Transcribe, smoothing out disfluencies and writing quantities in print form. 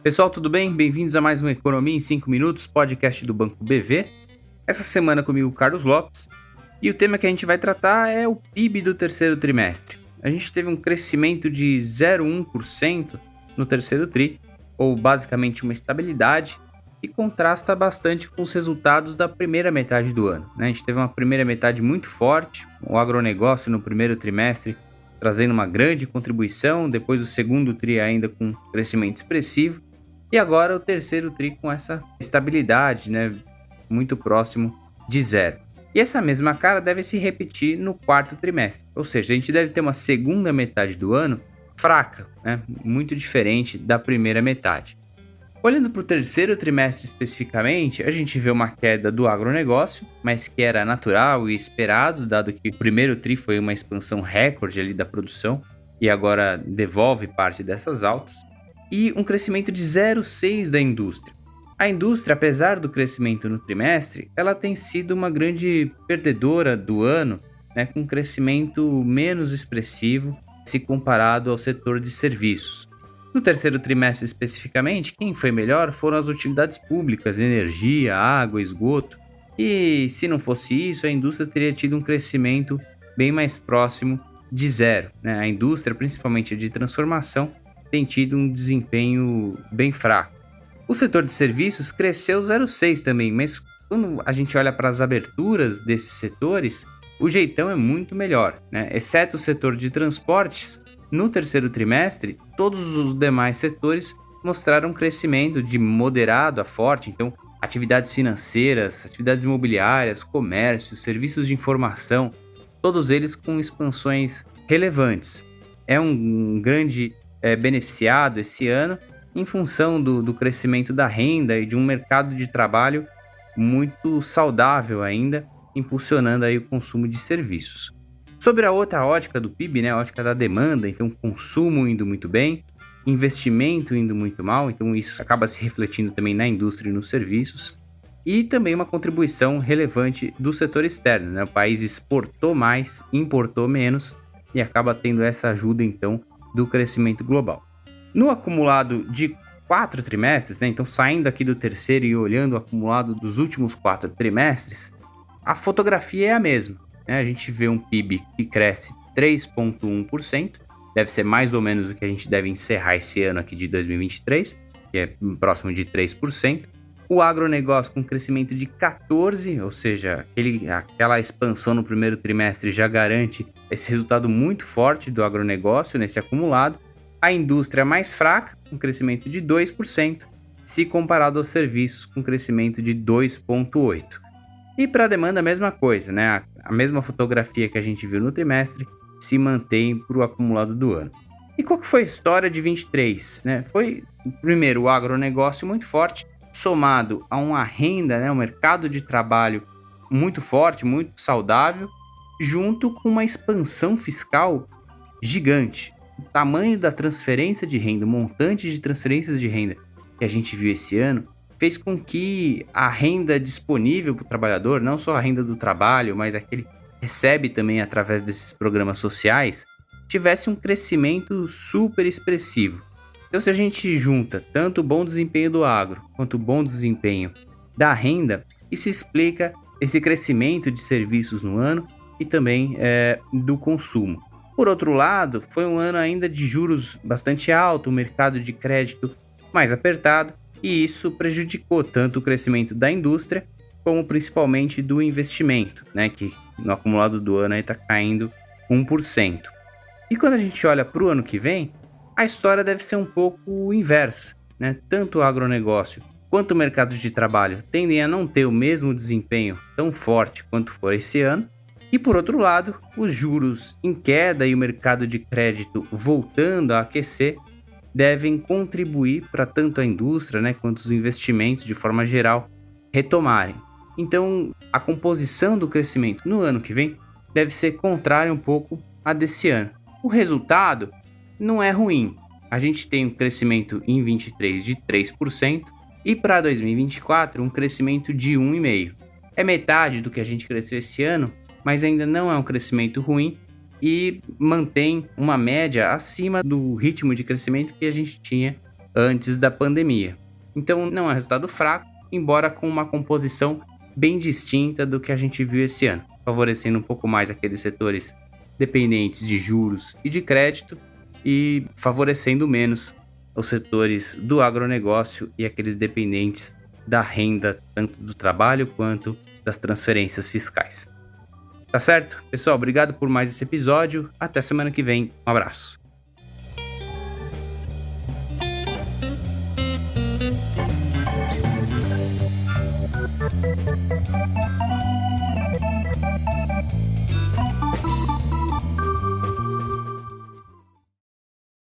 Pessoal, tudo bem? Bem-vindos a mais um Economia em 5 Minutos, podcast do Banco BV. Essa semana comigo, Carlos Lopes. E o tema que a gente vai tratar é o PIB do terceiro trimestre. A gente teve um crescimento de 0,1% no terceiro tri, ou basicamente uma estabilidade, que contrasta bastante com os resultados da primeira metade do ano, né? A gente teve uma primeira metade muito forte, o agronegócio no primeiro trimestre trazendo uma grande contribuição, depois o segundo tri ainda com crescimento expressivo, e agora o terceiro tri com essa estabilidade, né, muito próximo de zero. E essa mesma cara deve se repetir no quarto trimestre, ou seja, a gente deve ter uma segunda metade do ano fraca, né, muito diferente da primeira metade. Olhando para o terceiro trimestre especificamente, a gente vê uma queda do agronegócio, mas que era natural e esperado, dado que o primeiro tri foi uma expansão recorde ali da produção e agora devolve parte dessas altas, e um crescimento de 0,6 da indústria. A indústria, apesar do crescimento no trimestre, ela tem sido uma grande perdedora do ano, né, com um crescimento menos expressivo se comparado ao setor de serviços. No terceiro trimestre especificamente, quem foi melhor foram as utilidades públicas, energia, água, esgoto. E se não fosse isso, a indústria teria tido um crescimento bem mais próximo de zero, né? A indústria, principalmente de transformação, tem tido um desempenho bem fraco. O setor de serviços cresceu 0,6 também, mas quando a gente olha para as aberturas desses setores, o jeitão é muito melhor, né? Exceto o setor de transportes, no terceiro trimestre, todos os demais setores mostraram crescimento de moderado a forte, então atividades financeiras, atividades imobiliárias, comércio, serviços de informação, todos eles com expansões relevantes. É um grande beneficiado esse ano em função do crescimento da renda e de um mercado de trabalho muito saudável ainda, impulsionando aí o consumo de serviços. Sobre a outra ótica do PIB, né, a ótica da demanda, então consumo indo muito bem, investimento indo muito mal, então isso acaba se refletindo também na indústria e nos serviços, e também uma contribuição relevante do setor externo, né? O país exportou mais, importou menos e acaba tendo essa ajuda então do crescimento global. No acumulado de 4 trimestres, né, então saindo aqui do terceiro e olhando o acumulado dos últimos 4 trimestres, a fotografia é a mesma. A gente vê um PIB que cresce 3,1%, deve ser mais ou menos o que a gente deve encerrar esse ano aqui de 2023, que é próximo de 3%. O agronegócio com crescimento de 14%, ou seja, aquela expansão no primeiro trimestre já garante esse resultado muito forte do agronegócio nesse acumulado. A indústria mais fraca, com crescimento de 2%, se comparado aos serviços com crescimento de 2,8%. E para a demanda a mesma coisa, né? A mesma fotografia que a gente viu no trimestre se mantém para o acumulado do ano. E qual que foi a história de 23? Né? Foi, primeiro, o agronegócio muito forte, somado a uma renda, né, um mercado de trabalho muito forte, muito saudável, junto com uma expansão fiscal gigante. O tamanho da transferência de renda, o montante de transferências de renda que a gente viu esse ano, fez com que a renda disponível para o trabalhador, não só a renda do trabalho, mas a que ele recebe também através desses programas sociais, tivesse um crescimento super expressivo. Então, se a gente junta tanto o bom desempenho do agro quanto o bom desempenho da renda, isso explica esse crescimento de serviços no ano e também do consumo. Por outro lado, foi um ano ainda de juros bastante alto, o mercado de crédito mais apertado, e isso prejudicou tanto o crescimento da indústria, como principalmente do investimento, né, que no acumulado do ano está caindo 1%. E quando a gente olha para o ano que vem, a história deve ser um pouco inversa, né? Tanto o agronegócio quanto o mercado de trabalho tendem a não ter o mesmo desempenho tão forte quanto foi esse ano, e por outro lado, os juros em queda e o mercado de crédito voltando a aquecer devem contribuir para tanto a indústria, né, quanto os investimentos de forma geral retomarem. Então, a composição do crescimento no ano que vem deve ser contrária um pouco à desse ano. O resultado não é ruim. A gente tem um crescimento em 23 de 3% e para 2024 um crescimento de 1,5%. É metade do que a gente cresceu esse ano, mas ainda não é um crescimento ruim e mantém uma média acima do ritmo de crescimento que a gente tinha antes da pandemia. Então não é um resultado fraco, embora com uma composição bem distinta do que a gente viu esse ano, favorecendo um pouco mais aqueles setores dependentes de juros e de crédito e favorecendo menos os setores do agronegócio e aqueles dependentes da renda, tanto do trabalho quanto das transferências fiscais. Tá certo? Pessoal, obrigado por mais esse episódio. Até semana que vem. Um abraço.